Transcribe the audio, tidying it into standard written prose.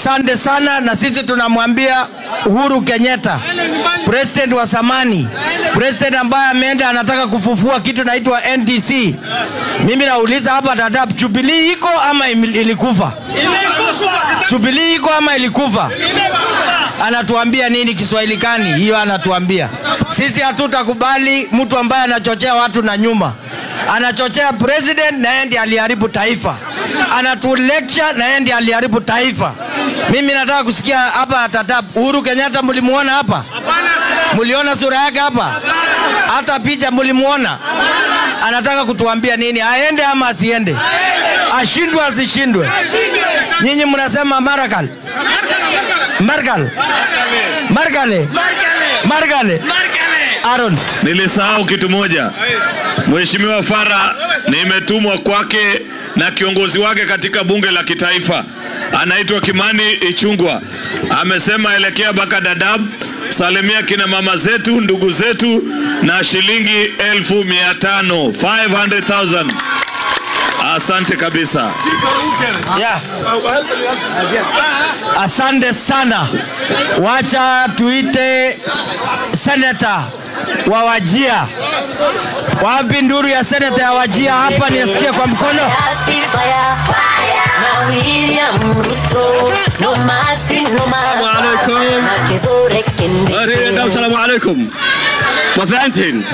Asante sana, na sisi tunamwambia Uhuru Kenyatta, president wa zamani, president ambaye ameenda anataka kufufua kitu naitwa NDC. Mimi nauliza hapa Dadaab, Jubilee iko ama ilikufa? Jubilee iko ama ilikufa? Anatuambia nini Kiswahili kani? Hiyo anatuambia. Sisi hatutakubali mtu ambaye anachochea watu na nyuma. Anachochea president na yeye ndiye aliharibu taifa. Anatu lecture na yeye ndiye aliharibu taifa. Mimi nataka kusikia hapa Dadaab, Uhuru Kenyatta mlimuona hapa? Mliona sura yake hapa? Hata picha mlimuona? Anataka kutuambia nini? Aende ama asiende? Ashindwe asishindwe? Nyinyi mnasema Maragall. Maragall. Aaron, nilisahau kitu moja. Mheshimiwa Farah nimetumwa kwake na kiongozi wake katika bunge la kitaifa. Anaitwa Kimani Ichung'wah. Amesema elekea mpaka Dadaab, salimia kina mama zetu, ndugu zetu na shilingi 500,000. 500,000. Asante kabisa. Yeah. Asante sana. Wacha tuite Senator wa Wajir. Wapi nduru ya Senator ya Wajir hapa nisikie kwa mkono? Assalamu alaikum. Ma fahantiin?